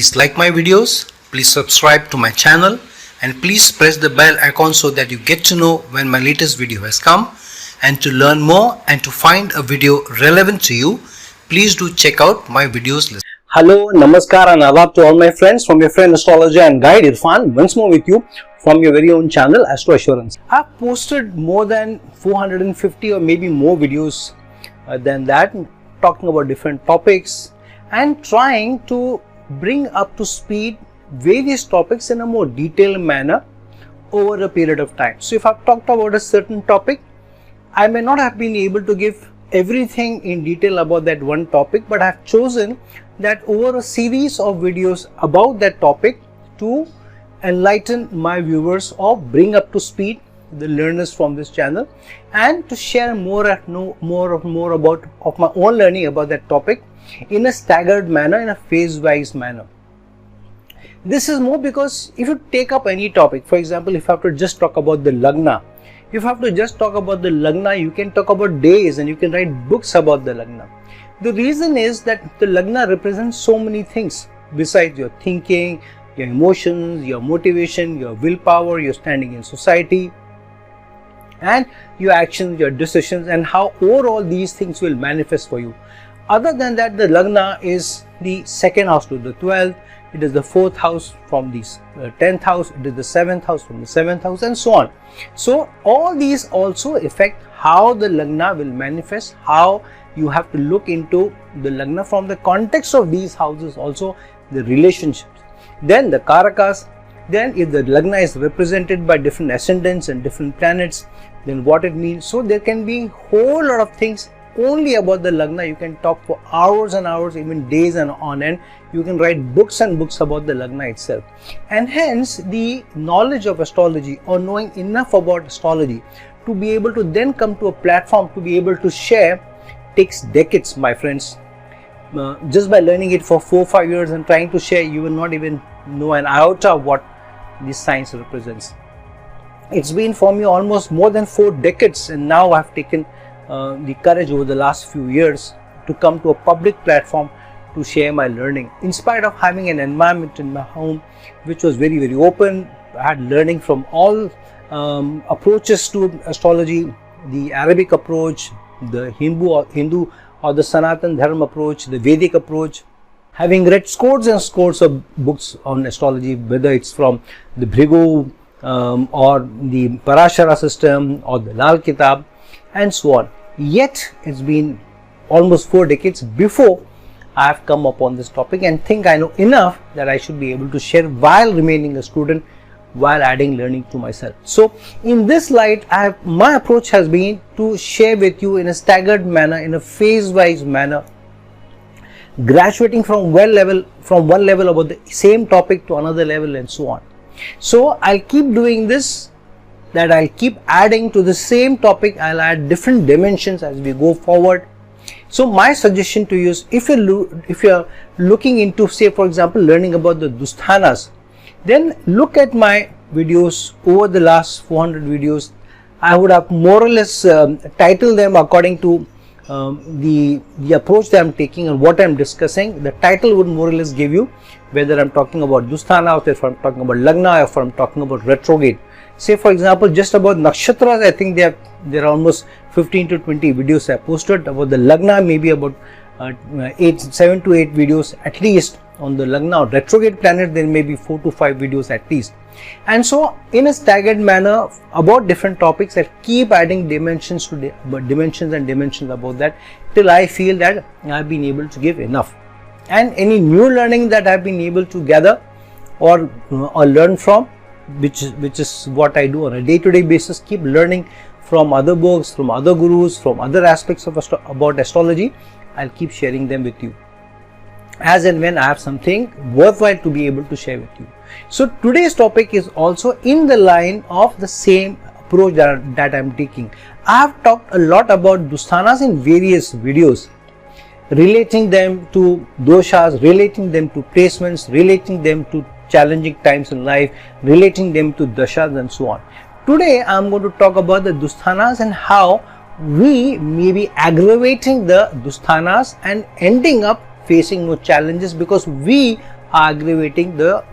Please like my videos, please subscribe to my channel, and please press the bell icon so that you get to know when my latest video has come. And to learn more and to find a video relevant to you, please do check out my videos list. Hello, Namaskar and Adab to all my friends from your friend astrologer and guide Irfan, once more with you from your very own channel Astro Assurance. I've posted more than 450 or maybe more videos than that, talking about different topics and trying to bring up to speed various topics in a more detailed manner over a period of time. So if I've talked about a certain topic, I may not have been able to give everything in detail about that one topic, but I've chosen that over a series of videos about that topic to enlighten my viewers or bring up to speed the learners from this channel and to share more about of my own learning about that topic in a staggered manner, in a phase-wise manner. This is more because if you take up any topic, for example, if I have to just talk about the Lagna, if I have to just talk about the Lagna, you can talk about days and you can write books about the Lagna. The reason is that the Lagna represents so many things besides your thinking, your emotions, your motivation, your willpower, your standing in society, and your actions, your decisions, and how overall these things will manifest for you. Other than that, the Lagna is the second house to the 12th, it is the 4th house from the 10th house, it is the 7th house from the 7th house, and so on. So all these also affect how the Lagna will manifest, how you have to look into the Lagna from the context of these houses, also the relationships. Then the Karakas, then if the Lagna is represented by different ascendants and different planets, then what it means. So there can be a whole lot of things only about the Lagna. You can talk for hours and hours, even days and on end. You can write books and books about the Lagna itself. And hence the knowledge of astrology or knowing enough about astrology to be able to then come to a platform to be able to share takes decades, my friends. Just by learning it for 4 or 5 years and trying to share, you will not even know an iota of what this science represents. It's been for me almost more than 4 decades, and now I've taken the courage over the last few years to come to a public platform to share my learning. In spite of having an environment in my home which was very, very open, I had learning from all approaches to astrology, the Arabic approach, the Hindu or the Sanatan Dharma approach, the Vedic approach, having read scores and scores of books on astrology, whether it's from the Bhrigu or the Parashar system or the Lal Kitab and so on. Yet it's been almost 4 decades before I have come upon this topic and think I know enough that I should be able to share while remaining a student, while adding learning to myself. So in this light, my approach has been to share with you in a staggered manner, in a phase-wise manner, graduating from one level about the same topic to another level and so on. So I'll keep doing this, that I'll keep adding to the same topic. I'll add different dimensions as we go forward. So my suggestion to you is, if you're looking into, say for example, learning about the DUSTHANAS, then look at my videos over the last 400 videos. I would have more or less titled them according to the approach that I'm taking and what I'm discussing. The title would more or less give you whether I'm talking about DUSTHANA, or if I'm talking about Lagna, or if I'm talking about retrograde. Say for example, just about nakshatras, I think there are almost 15 to 20 videos I posted. About the Lagna, maybe about 7 to 8 videos at least. On the Lagna or retrograde planet, there may be 4 to 5 videos at least. And so in a staggered manner about different topics, I keep adding dimensions about that till I feel that I've been able to give enough. And any new learning that I've been able to gather or learn from, which is what I do on a day-to-day basis, keep learning from other books, from other gurus, from other aspects of about astrology. I'll keep sharing them with you as and when I have something worthwhile to be able to share with you. So today's topic is also in the line of the same approach that I'm taking. I have talked a lot about DUSTHANAS in various videos, relating them to doshas, relating them to placements, relating them to challenging times in life, relating them to dashas and so on. Today I am going to talk about the DUSTHANAS and how we may be aggravating the DUSTHANAS and ending up facing no challenges because we are aggravating the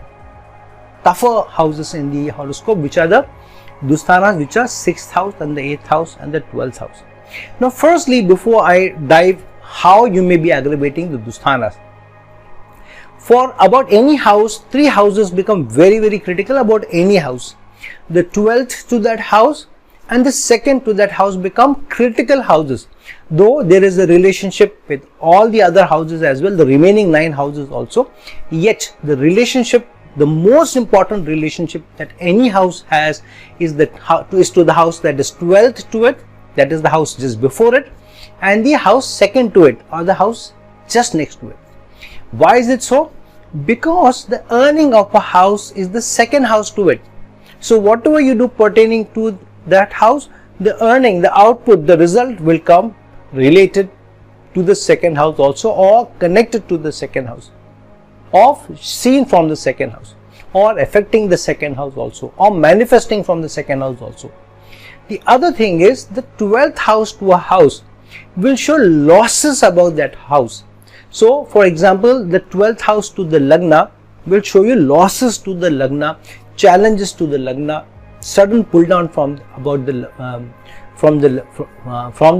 tougher houses in the horoscope, which are the DUSTHANAS, which are 6th house and the 8th house and the 12th house. Now firstly, before I dive how you may be aggravating the DUSTHANAS, for about any house, 3 houses become very critical about any house. The 12th to that house and the 2nd to that house become critical houses, though there is a relationship with all the other houses as well, the remaining 9 houses also, yet the relationship, the most important relationship that any house has is to the house that is 12th to it, that is the house just before it, and the house second to it, or the house just next to it. Why is it so? Because the earning of a house is the second house to it. So whatever you do pertaining to that house, the earning, the output, the result will come related to the second house also, or connected to the second house, or seen from the second house, or affecting the second house also, or manifesting from the second house also. The other thing is the 12th house to a house will show losses about that house. So for example, the 12th house to the Lagna will show you losses to the Lagna, challenges to the Lagna, sudden pull down from the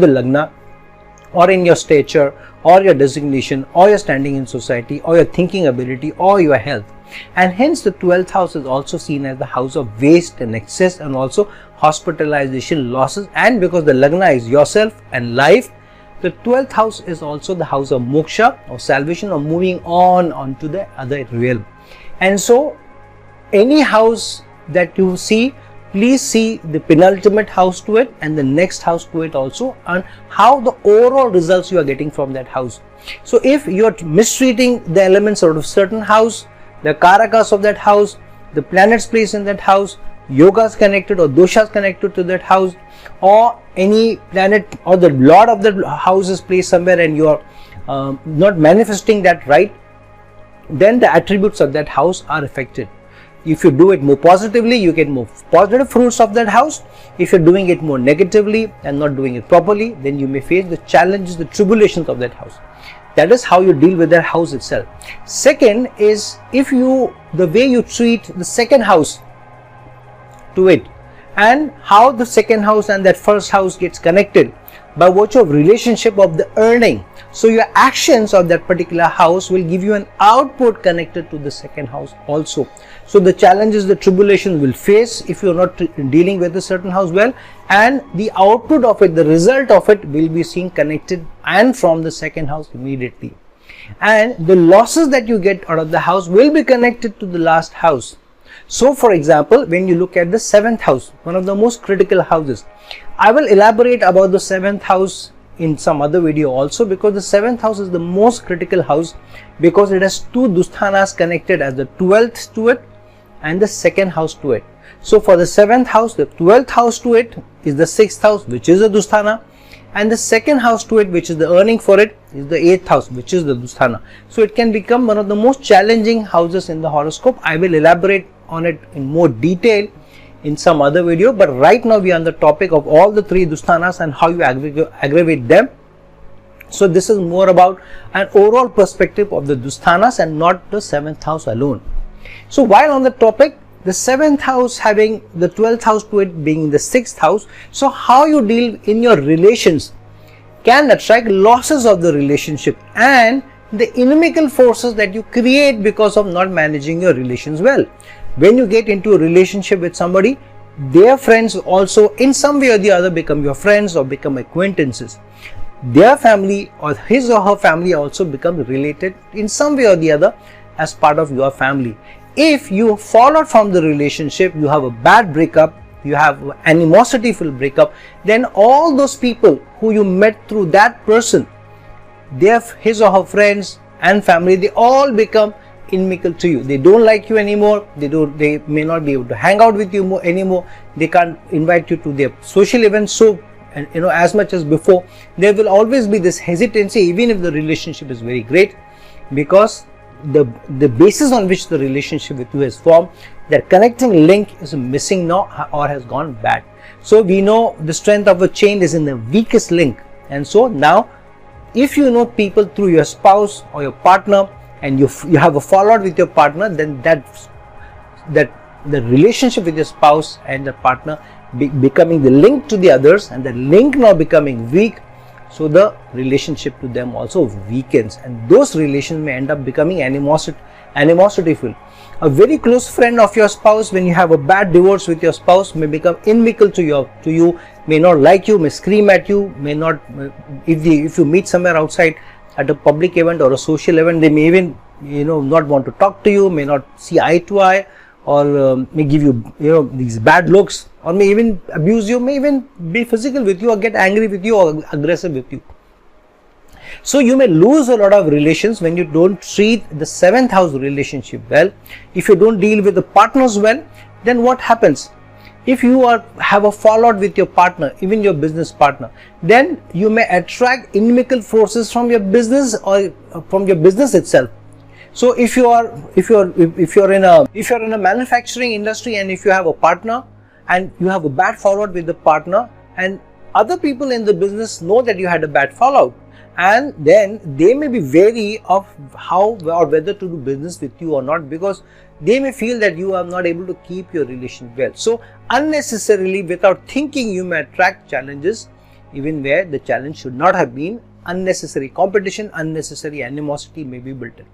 Lagna, or in your stature, or your designation, or your standing in society, or your thinking ability, or your health. And hence the 12th house is also seen as the house of waste and excess, and also hospitalization, losses. And because the Lagna is yourself and life, the 12th house is also the house of moksha, or salvation, or moving on onto the other realm. And so any house that you see, please see the penultimate house to it and the next house to it also, and how the overall results you are getting from that house. So if you are mistreating the elements out of certain house, the karakas of that house, the planets placed in that house, yogas connected or doshas connected to that house, or any planet or the lord of the house is placed somewhere and you are not manifesting that right, then the attributes of that house are affected. If you do it more positively, you get more positive fruits of that house. If you're doing it more negatively and not doing it properly, then you may face the challenges, the tribulations of that house. That is how you deal with that house itself. Second is, if you, the way you treat the second house to it, and how the second house and that first house gets connected by virtue of relationship of the earning. So your actions of that particular house will give you an output connected to the second house also. So the challenges, the tribulations will face if you are not dealing with a certain house well, and the output of it, the result of it will be seen connected and from the second house immediately. And the losses that you get out of the house will be connected to the last house. So for example, when you look at the 7th house, one of the most critical houses, I will elaborate about the 7th house in some other video also, because the 7th house is the most critical house, because it has 2 DUSTHANAS connected as the 12th to it and the second house to it. So for the 7th house, the 12th house to it is the 6th house, which is a DUSTHANA, and the second house to it, which is the earning for it, is the 8th house, which is the DUSTHANA. So it can become one of the most challenging houses in the horoscope. I will elaborate on it in more detail in some other video, but right now we are on the topic of all the 3 DUSTHANAS and how you aggravate them. So this is more about an overall perspective of the DUSTHANAS and not the 7th house alone. So while on the topic, the 7th house having the 12th house to it being the 6th house, so how you deal in your relations can attract losses of the relationship and the inimical forces that you create because of not managing your relations well. When you get into a relationship with somebody, their friends also in some way or the other become your friends or become acquaintances. Their family or his or her family also becomes related in some way or the other as part of your family. If you fall out from the relationship, you have a bad breakup, you have animosity filled breakup, then all those people who you met through that person, his or her friends and family, they all become inimical to you. They don't like you anymore. They may not be able to hang out with you anymore. They can't invite you to their social events so as much as before. There will always be this hesitancy even if the relationship is very great, because the basis on which the relationship with you is formed, that connecting link is missing now or has gone bad. So we know the strength of a chain is in the weakest link, and so now if you know people through your spouse or your partner and you have a fallout with your partner, then that the relationship with your spouse and the partner becoming the link to the others, and the link now becoming weak, so the relationship to them also weakens, and those relations may end up becoming animosity filled. A very close friend of your spouse, when you have a bad divorce with your spouse, may become inimical to you, may not like you, may scream at you, may not, if you meet somewhere outside at a public event or a social event, they may even not want to talk to you, may not see eye to eye, or may give you these bad looks, or may even abuse you, may even be physical with you, or get angry with you, or aggressive with you. So you may lose a lot of relations when you don't treat the 7th house relationship well. If you don't deal with the partners well, then what happens? If you have a fallout with your partner, even your business partner, then you may attract inimical forces from your business or from your business itself. So if you're in a manufacturing industry, and if you have a partner and you have a bad fallout with the partner, and other people in the business know that you had a bad fallout, and then they may be wary of how or whether to do business with you or not, because they may feel that you are not able to keep your relation well. So unnecessarily, without thinking, you may attract challenges even where the challenge should not have been. Unnecessary competition, unnecessary animosity may be built in.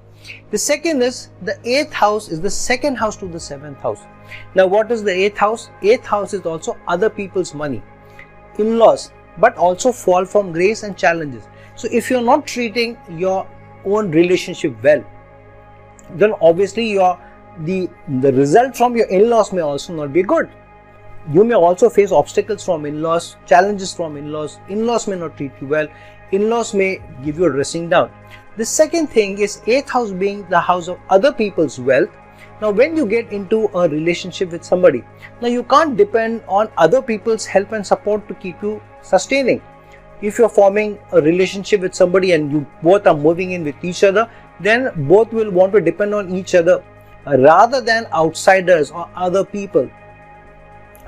The second is the 8th house is the second house to the 7th house. Now what is the 8th house? 8th house is also other people's money, in-laws, but also fall from grace and challenges. So if you're not treating your own relationship well, then obviously the result from your in-laws may also not be good. You may also face obstacles from in-laws, challenges from in-laws. In-laws may not treat you well. In-laws may give you a dressing down. The second thing is 8th house being the house of other people's wealth. Now when you get into a relationship with somebody, now you can't depend on other people's help and support to keep you sustaining. If you're forming a relationship with somebody and you both are moving in with each other, then both will want to depend on each other rather than outsiders or other people.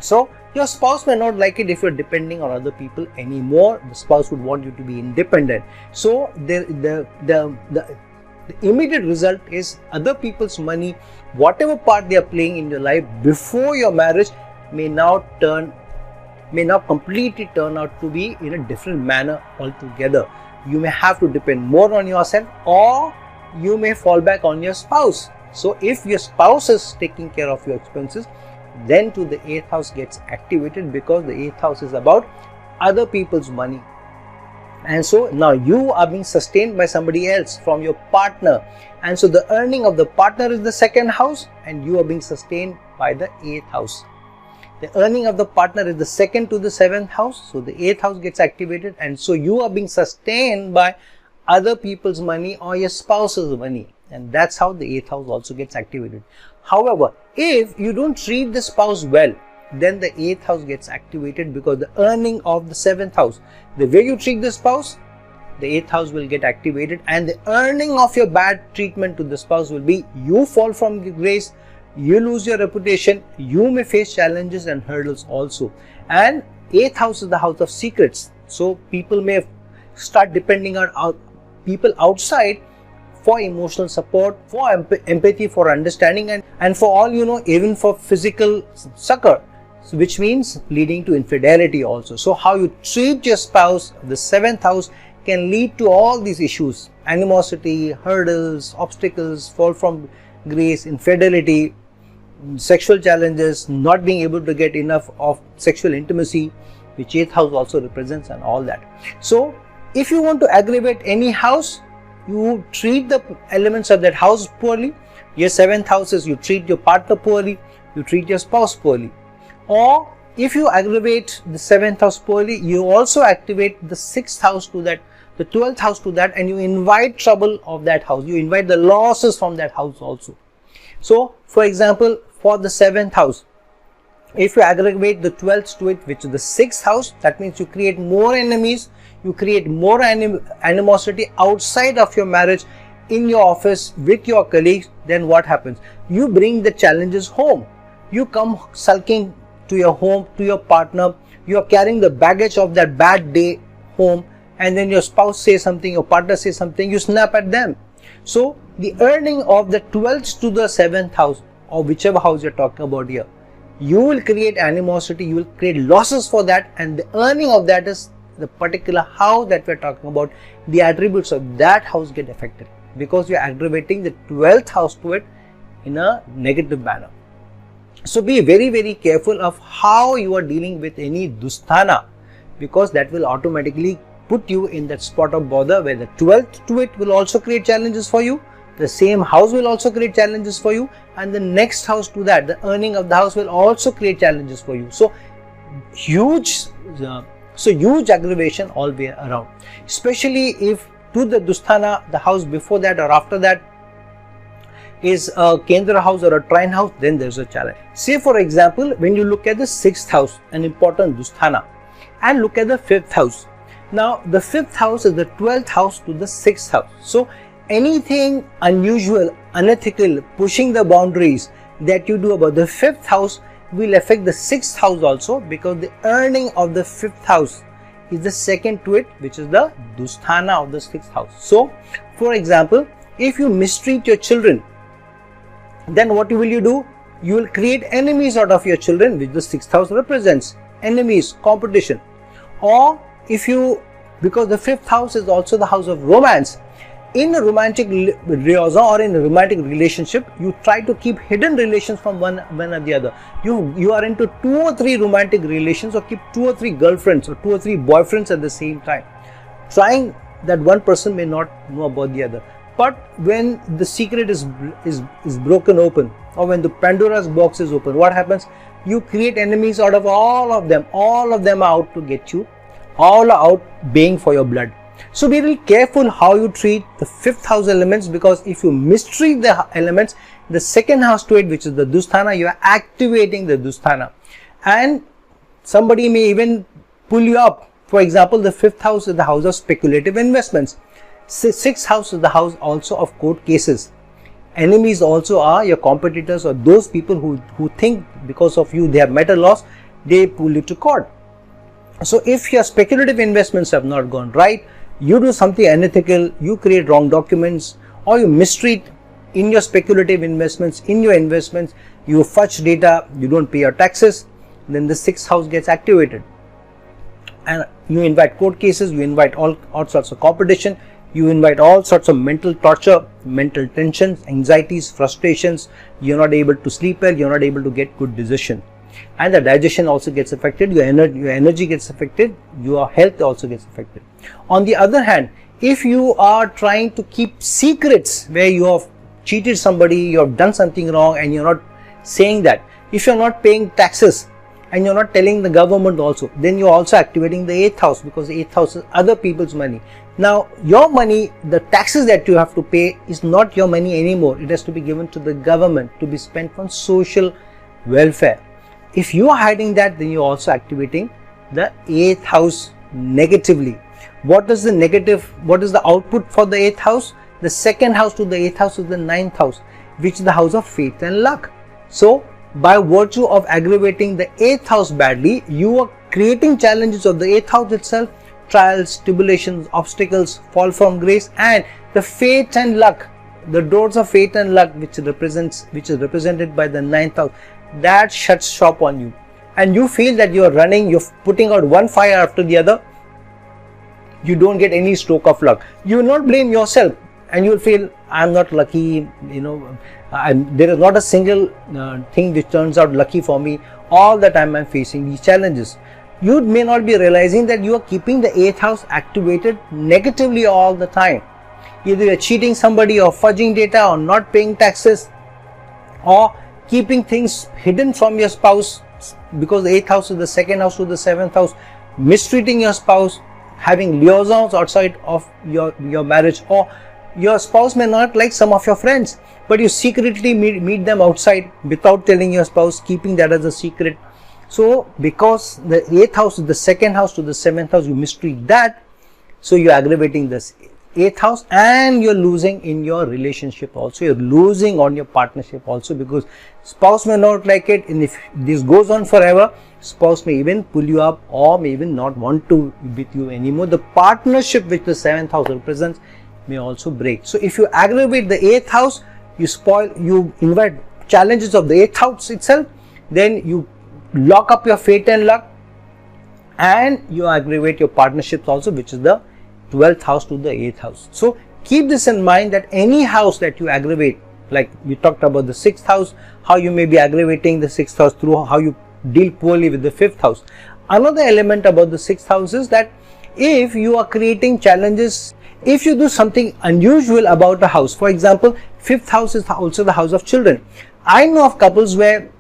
So your spouse may not like it if you're depending on other people anymore. The spouse would want you to be independent. So the immediate result is other people's money, whatever part they are playing in your life before your marriage, may now completely turn out to be in a different manner altogether. You may have to depend more on yourself, or you may fall back on your spouse. So if your spouse is taking care of your expenses, then to the 8th house gets activated, because the 8th house is about other people's money. And so now you are being sustained by somebody else, from your partner, and so the earning of the partner is the 2nd house, and you are being sustained by the 8th house. The earning of the partner is the 2nd to the 7th house, so the 8th house gets activated, and so you are being sustained by other people's money or your spouse's money, and that's how the 8th house also gets activated. However, if you don't treat the spouse well, then the 8th house gets activated, because the earning of the 7th house, the way you treat the spouse, the 8th house will get activated, and the earning of your bad treatment to the spouse will be you fall from grace, you lose your reputation, you may face challenges and hurdles also. And 8th house is the house of secrets, so people may start depending on people outside for emotional support, for empathy, for understanding, and for all even for physical succor, which means leading to infidelity also. So how you treat your spouse, the 7th house, can lead to all these issues: animosity, hurdles, obstacles, fall from grace, infidelity, sexual challenges, not being able to get enough of sexual intimacy, which 8th house also represents, and all that. So if you want to aggravate any house, you treat the elements of that house poorly. Your 7th house is you treat your partner poorly, you treat your spouse poorly. Or if you aggravate the 7th house poorly, you also activate the 6th house to that, the 12th house to that, and you invite trouble of that house. You invite the losses from that house also. So for example, for the 7th house, if you aggravate the 12th to it, which is the 6th house, that means you create more enemies, you create more animosity outside of your marriage, in your office, with your colleagues. Then what happens? You bring the challenges home. You come sulking to your home, to your partner. You are carrying the baggage of that bad day home, and then your spouse says something, your partner says something, you snap at them. So the earning of the 12th to the 7th house, or whichever house you're talking about here, you will create animosity, you will create losses for that, and the earning of that is the particular house that we're talking about. The attributes of that house get affected because you're aggravating the 12th house to it in a negative manner. So be very, very careful of how you are dealing with any dusthana, because that will automatically put you in that spot of bother where the 12th to it will also create challenges for you. The same house will also create challenges for you, and the next house to that, the earning of the house, will also create challenges for you. So huge aggravation all the way around, especially if to the dusthana, the house before that or after that is a Kendra house or a trine house, then there's a challenge. Say for example, when you look at the 6th house, an important dusthana, and look at the 5th house. Now the 5th house is the 12th house to the 6th house. So anything unusual, unethical, pushing the boundaries that you do about the 5th house will affect the 6th house also, because the earning of the 5th house is the second to it, which is the dusthana of the 6th house. So for example, if you mistreat your children, then what will you do? You will create enemies out of your children, which the 6th house represents. Enemies, competition. Or if you, because the 5th house is also the house of romance, in a romantic liaison or in a romantic relationship, you try to keep hidden relations from one or the other. You are into 2 or 3 romantic relations, or keep 2 or 3 girlfriends or 2 or 3 boyfriends at the same time, trying that one person may not know about the other. But when the secret is broken open, or when the Pandora's box is open, what happens? You create enemies out of all of them. All of them are out to get you. All are out baying for your blood. So be really careful how you treat the 5th house elements, because if you mistreat the elements, the second house to it, which is the dusthana, you are activating the dusthana, and somebody may even pull you up. For example, the 5th house is the house of speculative investments. 6th house is the house also of court cases. Enemies also are your competitors, or those people who think because of you they have met a loss, they pull you to court. So if your speculative investments have not gone right, you do something unethical, you create wrong documents, or you mistreat in your speculative investments, you fudge data, you don't pay your taxes, then the 6th house gets activated. And you invite court cases, you invite all sorts of competition, you invite all sorts of mental torture, mental tensions, anxieties, frustrations. You're not able to sleep well, you're not able to get good decision. And the digestion also gets affected, your energy gets affected, your health also gets affected. On the other hand, if you are trying to keep secrets where you have cheated somebody, you have done something wrong, and you're not saying that, if you're not paying taxes and you're not telling the government also, then you're also activating the 8th house, because the 8th house is other people's money. Now your money, the taxes that you have to pay is not your money anymore. It has to be given to the government to be spent on social welfare. If you are hiding that, then you're also activating the 8th house negatively. What is the negative? What is the output for the 8th house? The second house to the 8th house is the 9th house, which is the house of faith and luck. So by virtue of aggravating the 8th house badly, you are creating challenges of the 8th house itself, trials, tribulations, obstacles, fall from grace, and the faith and luck, the doors of faith and luck, which is represented by the 9th house, that shuts shop on you, and you feel that you are running, you're putting out one fire after the other, you don't get any stroke of luck. You will not blame yourself, and you will feel, I'm not lucky, there is not a single thing which turns out lucky for me. All the time I'm facing these challenges. You may not be realizing that you are keeping the 8th house activated negatively all the time. Either you're cheating somebody, or fudging data, or not paying taxes, or keeping things hidden from your spouse, because the 8th house is the second house to the 7th house, mistreating your spouse, having liaisons outside of your marriage, or your spouse may not like some of your friends, but you secretly meet them outside without telling your spouse, keeping that as a secret. So because the 8th house is the second house to the 7th house, you mistreat that, so you're aggravating this 8th house, and you're losing in your relationship also, you're losing on your partnership also, because spouse may not like it, and if this goes on forever, spouse may even pull you up, or may even not want to be with you anymore. The partnership which the 7th house represents may also break. So if you aggravate the 8th house, you invite challenges of the 8th house itself, then you lock up your fate and luck, and you aggravate your partnerships also, which is the 12th house to the 8th house. So keep this in mind, that any house that you aggravate, like we talked about the 6th house, how you may be aggravating the 6th house through how you deal poorly with the 5th house. Another element about the 6th house is that if you are creating challenges, if you do something unusual about a house, for example, 5th house is also the house of children. I know of couples where,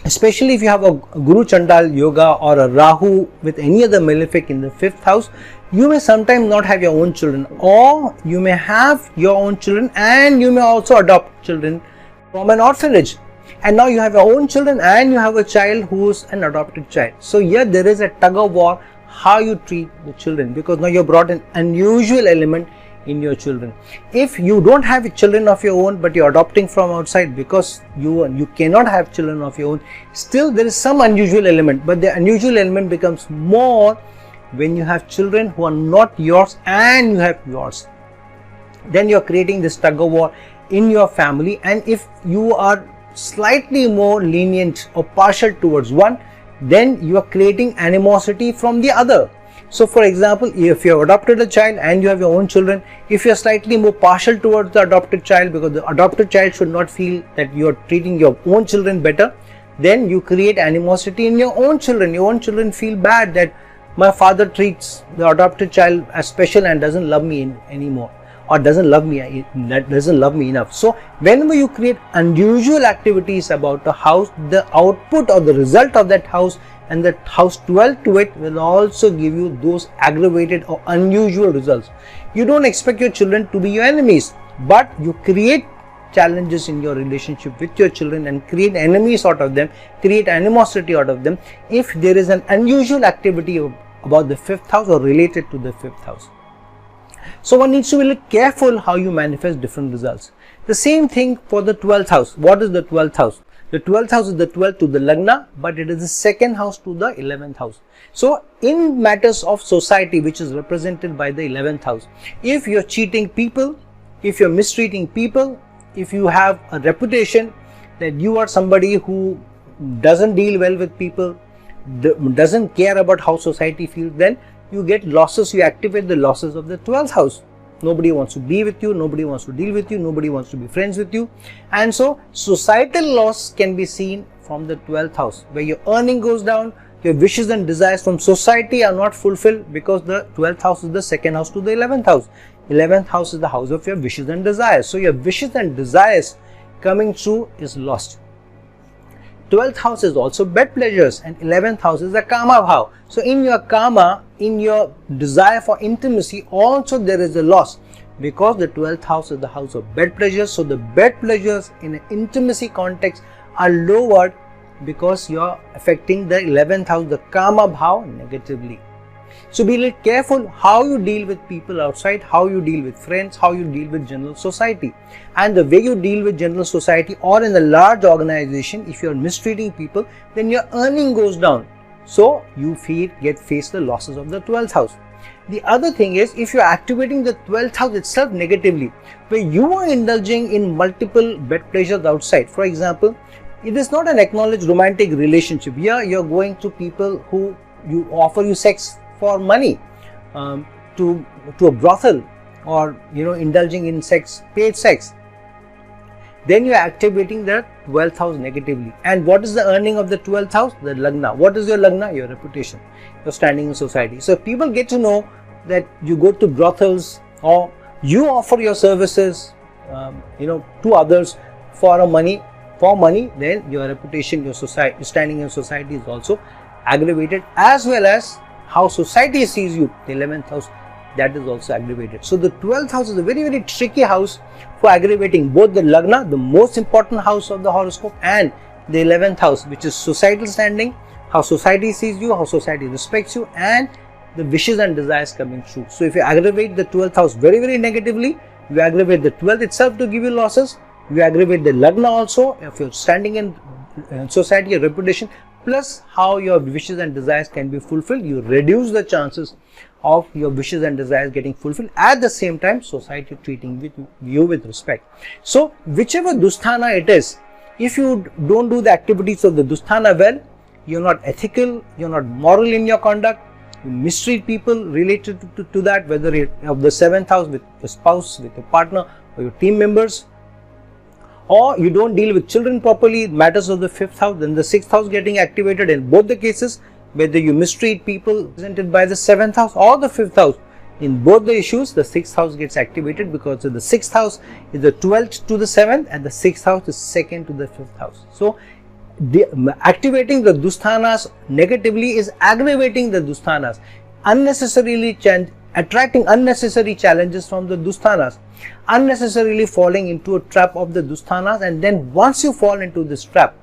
especially if you have a Guru Chandal Yoga or a Rahu with any other malefic in the 5th house, you may sometimes not have your own children, or you may have your own children and you may also adopt children from an orphanage. And now you have your own children and you have a child who is an adopted child. So here there is a tug of war how you treat the children, because now you have brought an unusual element in your children. If you don't have children of your own but you're adopting from outside, because you cannot have children of your own, still there is some unusual element, but the unusual element becomes more when you have children who are not yours and you have yours. Then you're creating this tug of war in your family, and if you are slightly more lenient or partial towards one, then you are creating animosity from the other. So for example, if you have adopted a child and you have your own children, if you are slightly more partial towards the adopted child, because the adopted child should not feel that you are treating your own children better, then you create animosity in your own children. Your own children feel bad that my father treats the adopted child as special and doesn't love me anymore, or doesn't love me enough. So whenever you create unusual activities about a house, the output or the result of that house and that house 12 to it will also give you those aggravated or unusual results. You don't expect your children to be your enemies, but you create challenges in your relationship with your children and create enemies out of them, create animosity out of them, if there is an unusual activity about the 5th house or related to the 5th house. So one needs to be careful how you manifest different results. The same thing for the 12th house. What is the 12th house? The 12th house is the 12th to the Lagna, but it is the second house to the 11th house. So in matters of society, which is represented by the 11th house, if you're cheating people, if you're mistreating people, if you have a reputation that you are somebody who doesn't deal well with people, doesn't care about how society feels, then you get losses, you activate the losses of the 12th house. Nobody wants to be with you, nobody wants to deal with you, nobody wants to be friends with you. And so societal loss can be seen from the 12th house, where your earning goes down, your wishes and desires from society are not fulfilled, because the 12th house is the second house to the 11th house. 11th house is the house of your wishes and desires. So your wishes and desires coming true is lost. 12th house is also bed pleasures, and 11th house is the karma house. So in your karma, in your desire for intimacy, also there is a loss, because the 12th house is the house of bed pleasures. So the bed pleasures in an intimacy context are lowered, because you are affecting the 11th house, the karma bhav, negatively. So be a little careful how you deal with people outside, how you deal with friends, how you deal with general society. And the way you deal with general society or in a large organization, if you are mistreating people, then your earning goes down. So you face the losses of the 12th house. The other thing is, if you are activating the 12th house itself negatively, where you are indulging in multiple bed pleasures outside. For example, it is not an acknowledged romantic relationship. Here you are going to people who offer you sex for money, to a brothel, or indulging in sex, paid sex. Then you are activating the 12th house negatively. And what is the earning of the 12th house? The Lagna. What is your Lagna? Your reputation, your standing in society. So if people get to know that you go to brothels, or you offer your services to others for money, then your reputation, your standing in society is also aggravated, as well as how society sees you. The 11th house, that is also aggravated. So the 12th house is a very, very tricky house for aggravating both the Lagna, the most important house of the horoscope, and the 11th house, which is societal standing, how society sees you, how society respects you, and the wishes and desires coming true. So if you aggravate the 12th house very, very negatively, you aggravate the 12th itself to give you losses, you aggravate the Lagna also, if you're standing in society, your reputation, plus how your wishes and desires can be fulfilled, you reduce the chances of your wishes and desires getting fulfilled. At the same time, society treating you with respect. So whichever Dusthana it is, if you don't do the activities of the Dusthana well, you're not ethical, you're not moral in your conduct, you mistreat people related to that, whether it's of the 7th house with your spouse, with your partner or your team members, or you don't deal with children properly, matters of the 5th house, then the 6th house getting activated. In both the cases, whether you mistreat people represented by the 7th house or the 5th house, in both the issues, the 6th house gets activated, because the 6th house is the 12th to the 7th and the 6th house is 2nd to the 5th house. So activating the Dusthanas negatively is aggravating the Dusthanas, unnecessarily attracting unnecessary challenges from the Dusthanas, unnecessarily falling into a trap of the Dusthanas. And then once you fall into this trap,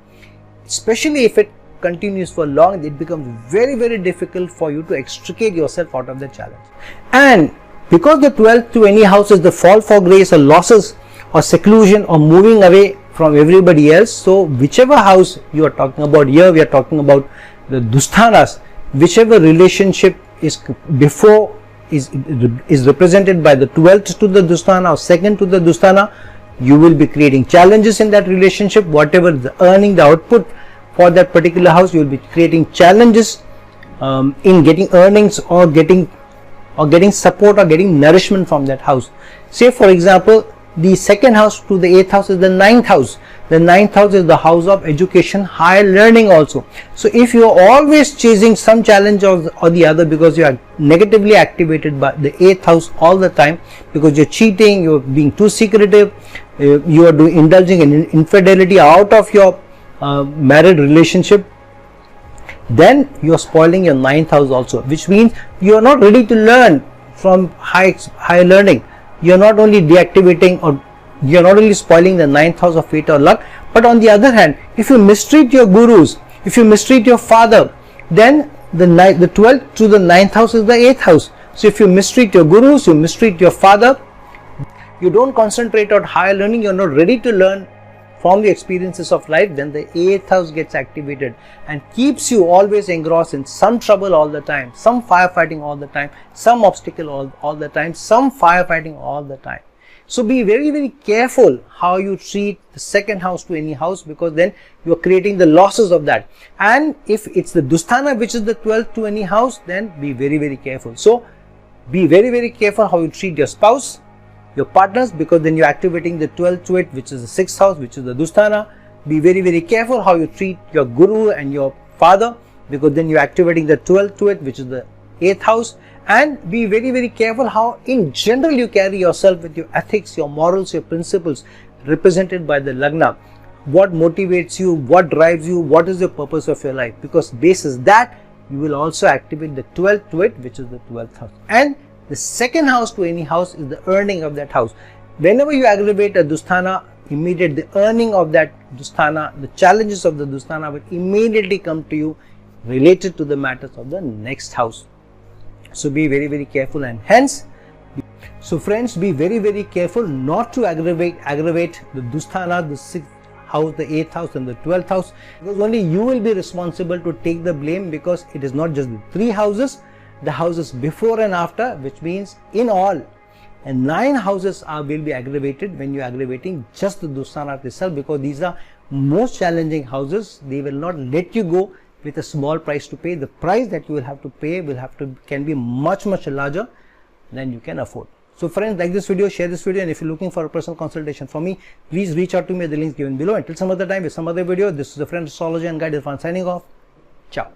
especially if it continues for long, it becomes very, very difficult for you to extricate yourself out of the challenge. And because the 12th to any house is the fall for grace or losses or seclusion or moving away from everybody else, so whichever house you are talking about here, we are talking about the Dusthanas, whichever relationship is before is represented by the 12th to the Dusthana or 2nd to the Dusthana, you will be creating challenges in that relationship. Whatever the earning, the output for that particular house, you will be creating challenges in getting earnings or getting support or getting nourishment from that house. Say for example, the 2nd house to the 8th house is the 9th house. The 9th house is the house of education, higher learning also. So if you are always chasing some challenge or the other, because you are negatively activated by the 8th house all the time, because you're cheating, you're being too secretive, you are indulging in infidelity out of your married relationship, then you are spoiling your 9th house also, which means you are not ready to learn from high learning. You are not only deactivating, or you are not only spoiling the 9th house of fate or luck, but on the other hand, if you mistreat your gurus, if you mistreat your father, then the 12th to the 9th house is the 8th house. So if you mistreat your gurus, you mistreat your father, you don't concentrate on higher learning, you are not ready to learn from the experiences of life, then the 8th house gets activated and keeps you always engrossed in some trouble all the time, some firefighting all the time, some obstacle all the time, some firefighting all the time. So be very, very careful how you treat the 2nd house to any house, because then you are creating the losses of that. And if it's the Dusthana which is the 12th to any house, then be very, very careful. So be very, very careful how you treat your spouse, your partners, because then you're activating the 12th to it, which is the 6th house, which is the Dusthana. Be very, very careful how you treat your guru and your father, because then you're activating the 12th to it, which is the 8th house. And be very, very careful how in general you carry yourself with your ethics, your morals, your principles, represented by the Lagna. What motivates you, what drives you, what is the purpose of your life, because basis that you will also activate the 12th to it, which is the 12th house. And the 2nd house to any house is the earning of that house. Whenever you aggravate a Dusthana, immediate the earning of that Dusthana, the challenges of the Dusthana will immediately come to you related to the matters of the next house. So be very, very careful, and hence, so friends, be very, very careful not to aggravate the Dusthana, the 6th house, the 8th house and the 12th house, because only you will be responsible to take the blame, because it is not just the 3 houses, the houses before and after, which means in all, and 9 houses will be aggravated when you are aggravating just the Dusthana itself, because these are most challenging houses. They will not let you go with a small price to pay. The price that you will have to pay can be much, much larger than you can afford. So friends, like this video, share this video, and if you're looking for a personal consultation from me, please reach out to me at the links given below. Until some other time with some other video, this is the friend astrologer and guide Irfan signing off. Ciao.